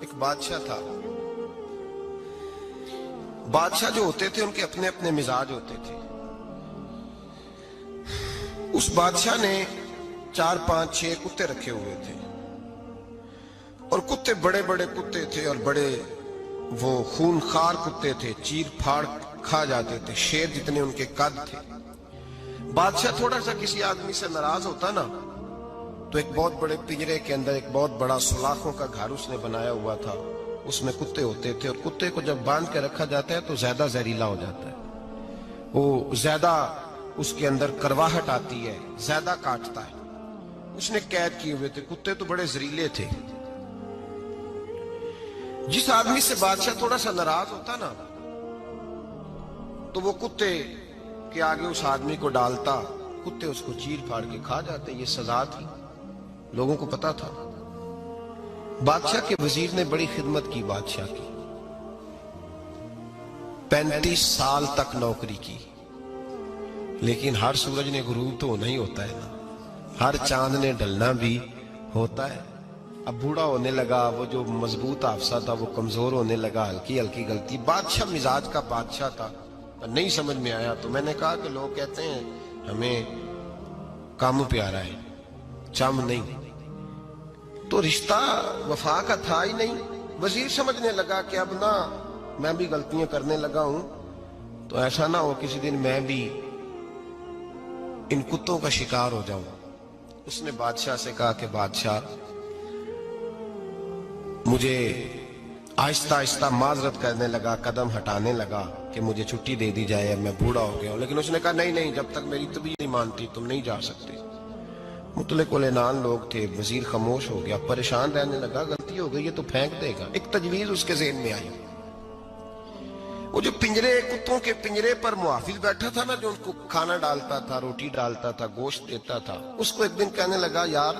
ایک بادشاہ تھا. بادشاہ جو ہوتے تھے ان کے اپنے اپنے مزاج ہوتے تھے. اس بادشاہ نے 4 5 6 کتے رکھے ہوئے تھے اور کتے بڑے بڑے کتے تھے اور بڑے وہ خونخوار کتے تھے, چیر پھاڑ کھا جاتے تھے, شیر جتنے ان کے قد تھے. بادشاہ تھوڑا سا کسی آدمی سے ناراض ہوتا نا تو ایک بہت بڑے پنجرے کے اندر ایک بہت بڑا سلاخوں کا گھر اس نے بنایا ہوا تھا, اس میں کتے ہوتے تھے اور کتے کو جب باندھ کے رکھا جاتا ہے تو زیادہ زہریلا ہو جاتا ہے, وہ زیادہ اس کے اندر کرواہٹ آتی ہے, زیادہ کاٹتا ہے. اس نے قید کیے ہوئے تھے. کتے تو بڑے زہریلے تھے. جس آدمی سے بادشاہ تھوڑا سا ناراض ہوتا نا تو وہ کتے کے آگے اس آدمی کو ڈالتا, کتے اس کو چیر پھاڑ کے کھا جاتے. یہ سزا تھی, لوگوں کو پتا تھا. بادشاہ کے وزیر نے بڑی خدمت کی بادشاہ کی, 35 سال تک نوکری کی. لیکن ہر سورج نے غروب تو ہونا ہی ہوتا ہے نا, ہر چاند نے ڈلنا بھی ہوتا ہے. اب بوڑھا ہونے لگا, وہ جو مضبوط حافظہ تھا وہ کمزور ہونے لگا, ہلکی ہلکی غلطی. بادشاہ مزاج کا بادشاہ تھا, نہیں سمجھ میں آیا تو میں نے کہا کہ لوگ کہتے ہیں ہمیں کام پیارا ہے, چم نہیں. تو رشتہ وفا کا تھا ہی نہیں. وزیر سمجھنے لگا کہ اب نہ میں بھی غلطیاں کرنے لگا ہوں تو ایسا نہ ہو کسی دن میں بھی ان کتوں کا شکار ہو جاؤں. اس نے بادشاہ سے کہا کہ بادشاہ مجھے آہستہ آہستہ معذرت کرنے لگا, قدم ہٹانے لگا کہ مجھے چھٹی دے دی جائے, میں بوڑھا ہو گیا ہوں. لیکن اس نے کہا نہیں نہیں, جب تک میری طبیعت نہیں مانتی تم نہیں جا سکتے. مطلق العنان لوگ تھے. وزیر خاموش ہو گیا, پریشان رہنے لگا. غلطی ہو گئی ہے تو پھینک دے گا. ایک تجویز اس کے ذہن میں آئی. وہ جو پنجرے, کتوں کے پنجرے پر محافظ بیٹھا تھا نا, جو ان کو کھانا ڈالتا تھا, روٹی ڈالتا تھا, گوشت دیتا تھا, اس کو ایک دن کہنے لگا یار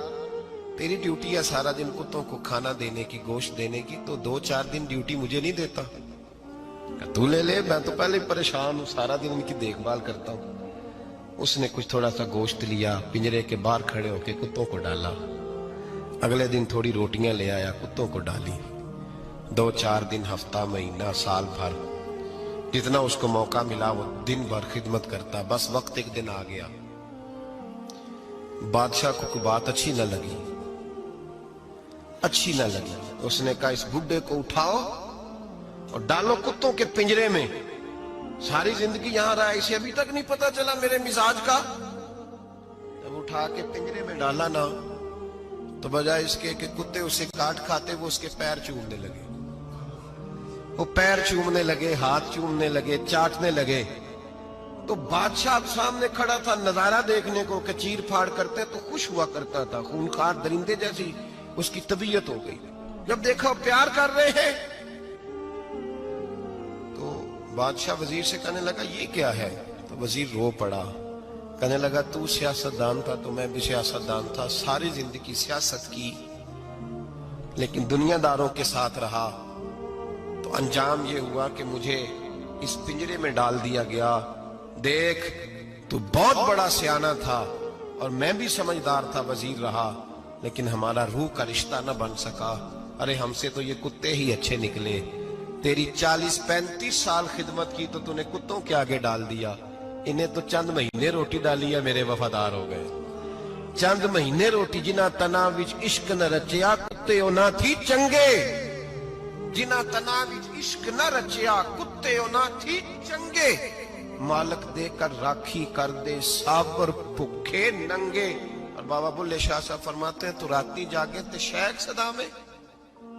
تیری ڈیوٹی ہے سارا دن کتوں کو کھانا دینے کی, گوشت دینے کی, تو 2 4 دن ڈیوٹی مجھے نہیں دیتا؟ تو لے لے, میں تو پہلے پریشان ہوں, سارا دن ان کی دیکھ بھال کرتا ہوں. اس نے کچھ تھوڑا سا گوشت لیا, پنجرے کے باہر کھڑے ہو کے کتوں کو ڈالا. اگلے دن تھوڑی روٹیاں لے آیا, کتوں کو ڈالی. 2 4 دن, ہفتہ, مہینہ, سال بھر, جتنا اس کو موقع ملا وہ دن بھر خدمت کرتا. بس وقت ایک دن آ گیا, بادشاہ کو کوئی بات اچھی نہ لگی. اس نے کہا اس بڈھے کو اٹھاؤ اور ڈالو کتوں کے پنجرے میں. ساری زندگی یہاں رہا, اسے ابھی تک نہیں پتا چلا میرے مزاج کا. جب اٹھا کے پنجرے میں ڈالا نا تو بجائے اس کے کہ کتے اسے کاٹ کھاتے, وہ اس کے پیر چومنے لگے. وہ پیر چومنے لگے, ہاتھ چومنے لگے, چاٹنے لگے. تو بادشاہ اب سامنے کھڑا تھا نظارہ دیکھنے کو کہ چیر پھاڑ کرتے تو خوش ہوا کرتا تھا. خونخوار درندے جیسی اس کی طبیعت ہو گئی. جب دیکھا پیار کر رہے ہیں تو بادشاہ وزیر سے کہنے لگا یہ کیا ہے؟ تو وزیر رو پڑا, کہنے لگا تو سیاستدان تھا تو میں بھی سیاستدان تھا, ساری زندگی سیاست کی لیکن دنیا داروں کے ساتھ رہا تو انجام یہ ہوا کہ مجھے اس پنجرے میں ڈال دیا گیا. دیکھ تو بہت بڑا سیانہ تھا اور میں بھی سمجھدار تھا, وزیر رہا, لیکن ہمارا روح کا رشتہ نہ بن سکا. ارے ہم سے تو یہ کتے ہی اچھے نکلے. تیری 40 35 سال خدمت کی تو تو نے کتوں کے آگے ڈال دیا. انہیں تو چند مہینے روٹی ڈالی ہے, میرے وفادار ہو گئے. چند مہینے روٹی, جنہ تنا وچ عشق نہ رچیا کتے نہ تھی چنگے. جنہ تنا وچ عشق نہ رچیا کتے نہ تھی چنگے. مالک دے کر راکھی کر دے سابر بھوکے ننگے. اور بابا بلے شاہ صاحب فرماتے ہیں تو راتی جاگے تے شیخ صدا میں,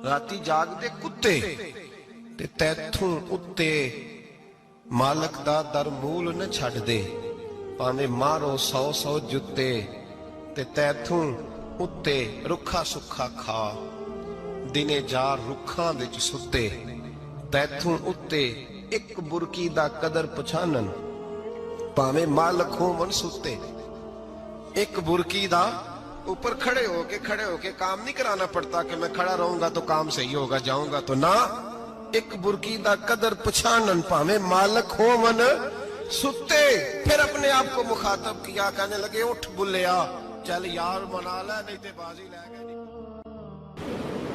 راتی جاگ دے کتے تے تیتھوں اتے مالک دا در مول نہ چھڑ دے. پانے مارو 100 جتے تے تیتھوں اتے رکھا سکھا کھا. دنے جار رکھاں وچ ستے تیتھوں اتے ایک برکی دا قدر پچھانن. پانے مالک ہوں من ستے. ایک برکی دا اوپر کھڑے ہو کے کام نہیں کرانا پڑتا کہ میں کھڑا رہوں گا تو کام صحیح ہوگا, جاؤں گا تو نہ. ایک برکی دا قدر پچھانن پاویں مالک ہو من ستے. پھر اپنے آپ کو مخاطب کیا, کہنے لگے اٹھ بلیا چل یار منا لے نہیں تے بازی لے گئے.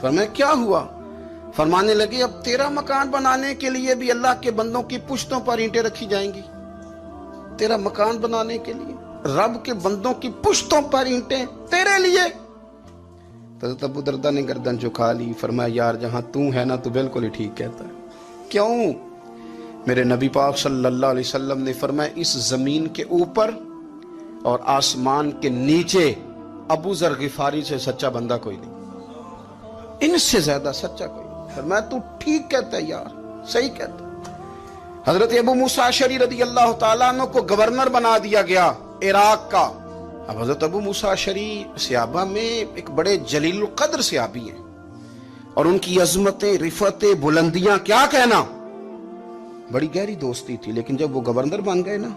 فرمایا کیا ہوا؟ فرمانے لگے اب تیرا مکان بنانے کے لیے بھی اللہ کے بندوں کی پشتوں پر اینٹیں رکھی جائیں گی. تیرا مکان بنانے کے لیے رب کے بندوں کی پشتوں پر اینٹیں تیرے لیے. حضرت ابو دردہ نے گردن جھکا لی. فرمایا یار جہاں تو ہے نا تو بالکل ہی ٹھیک کہتا ہے. کیوں؟ میرے نبی پاک صلی اللہ علیہ وسلم نے فرمایا اس زمین کے اوپر اور آسمان کے نیچے ابو ذر غفاری سے سچا بندہ کوئی نہیں, ان سے زیادہ سچا کوئی نہیں. فرمایا تو ٹھیک کہتا ہے یار, صحیح کہتا ہے. حضرت ابو موسیٰ اشعری رضی اللہ تعالیٰ عنہ کو گورنر بنا دیا گیا عراق کا. اب حضرت ابو موسیٰ اشعری صحابہ میں ایک بڑے جلیل القدر صحابی ہیں, اور ان کی عظمتیں, رفتیں, بلندیاں کیا کہنا, بڑی گہری دوستی تھی. لیکن جب وہ گورنر بن گئے نا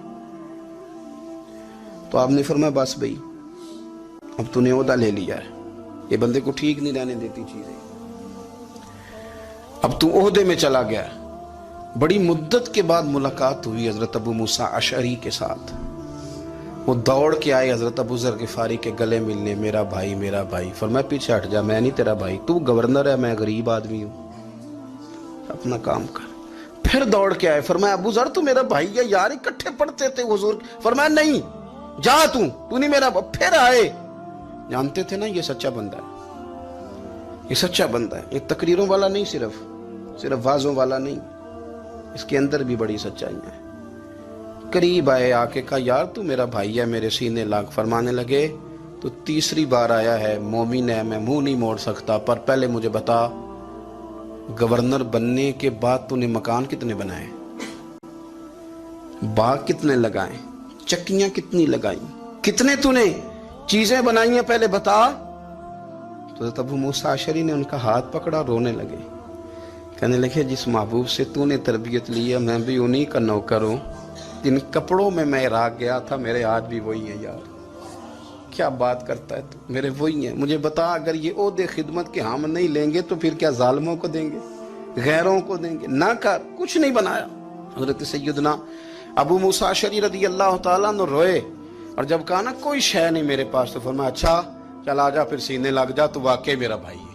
تو آپ نے فرمایا بس بھئی اب تو نے عہدہ لے لیا ہے, یہ بندے کو ٹھیک نہیں رہنے دیتی چیزیں, اب تو عہدے میں چلا گیا. بڑی مدت کے بعد ملاقات ہوئی حضرت ابو موسیٰ اشعری کے ساتھ. وہ دوڑ کے آئے حضرت ابو ذر غفاری کے گلے ملنے, میرا بھائی میرا بھائی. فرمایا پیچھے ہٹ جا, میں نہیں تیرا بھائی, تو گورنر ہے, میں غریب آدمی ہوں, اپنا کام کر. پھر دوڑ کے آئے. فرمایا ابو ذر تو میرا بھائی ہے یار, اکٹھے پڑھتے تھے حضور. فرمایا نہیں, جا تو نہیں میرا. پھر آئے. جانتے تھے نا یہ سچا بندہ ہے, یہ سچا بندہ ہے, یہ تقریروں والا نہیں, صرف وعظوں والا نہیں, اس کے اندر بھی بڑی سچائیاں ہیں. قریب آئے, آ کے کہا یار تو میرا بھائی ہے, میرے سینے لاگ. فرمانے لگے تو تیسری بار آیا ہے, مومن ہے, میں منہ نہیں موڑ سکتا, پر پہلے مجھے بتا گورنر بننے کے بعد تو نے مکان کتنے بنائے, باغ کتنے لگائے, چکیاں کتنی لگائیں, کتنے تو نے چیزیں بنائی ہیں, پہلے بتا. تو حضرت ابو موسیٰ اشعری نے ان کا ہاتھ پکڑا, رونے لگے. کہنے لگے جس محبوب سے تو نے تربیت لی ہے میں بھی انہی کا نوکر ہوں, جن کپڑوں میں میں عراق گیا تھا میرے ہاتھ بھی وہی ہیں. یار کیا بات کرتا ہے تو, میرے وہی ہیں. مجھے بتا اگر یہ عہدے خدمت کے ہم نہیں لیں گے تو پھر کیا ظالموں کو دیں گے, غیروں کو دیں گے؟ نہ کر, کچھ نہیں بنایا. حضرت سیدنا ابو موسیٰ اشعری رضی اللہ تعالیٰ عنہ روئے, اور جب کہا نا کوئی شے نہیں میرے پاس, تو فرمایا اچھا چل آ جا, پھر سینے لگ جا, تو واقعی میرا بھائی ہے.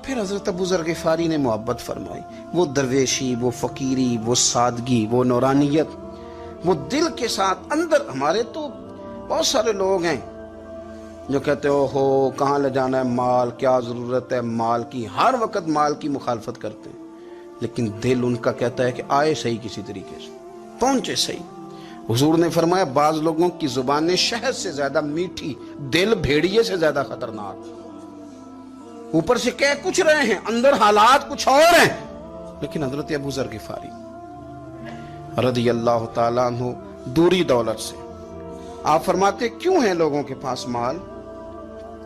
پھر حضرت ابو ذر غفاری نے محبت فرمائی. وہ درویشی, وہ فقیری, وہ سادگی, وہ نورانیت, وہ دل کے ساتھ اندر. ہمارے تو بہت سارے لوگ ہیں جو کہتے ہو کہاں لے جانا ہے مال, کیا ضرورت ہے مال کی, ہر وقت مال کی مخالفت کرتے ہیں, لیکن دل ان کا کہتا ہے کہ آئے صحیح, کسی طریقے سے پہنچے صحیح. حضور نے فرمایا بعض لوگوں کی زبانیں شہد سے زیادہ میٹھی, دل بھیڑیے سے زیادہ خطرناک. اوپر سے کہہ کچھ رہے ہیں, اندر حالات کچھ اور ہیں. لیکن حضرت ابو ذر غفاری رضی اللہ تعالیٰ عنہ دوری دولت سے, آپ فرماتے کیوں ہیں لوگوں کے پاس مال,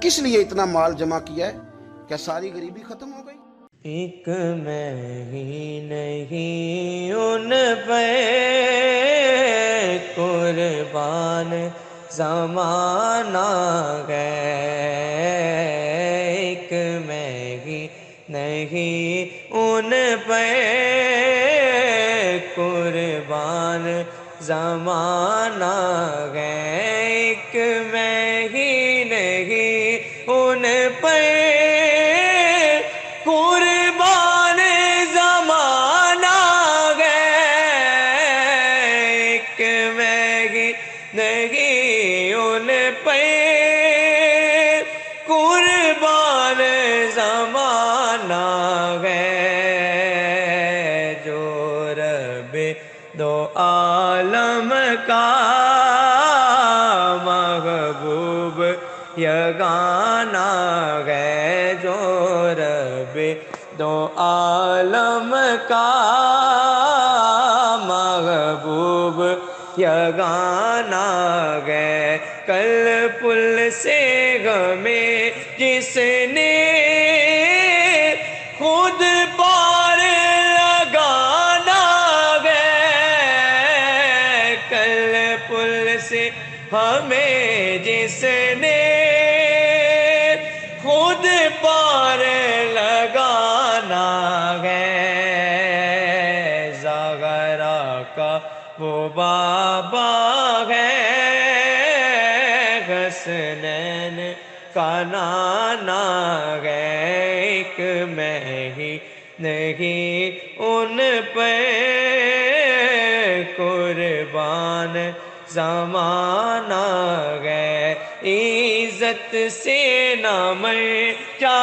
کس لیے اتنا مال جمع کیا ہے, کیا ساری غریبی ختم ہو گئی؟ ایک میں ہی نہیں ان پہ قربان زمانہ گئے, ایک میں ہی نہیں ان پہ قربان زمانہ گئے, ایک میں ہی نہیں ان پہ قربان زمانہ گئے, ایک میں ہی نہیں ان پہ قربان زمانہ گئے, جو رب دو عالم کا محبوب یگانہ گئے, جو رب دو عالم کا محبوب یگانہ گئے. کل پل سے ہمیں جس نے خود پار لگانا گئے, کل پل سے ہمیں جس نے خود پار لگانا گئے, زغرا کا وہ بابا ہے, حسنین کا نانا ہے، ایک میں ہی نہیں ان پہ قربان زمانہ ہے، عزت سے نہ مر جا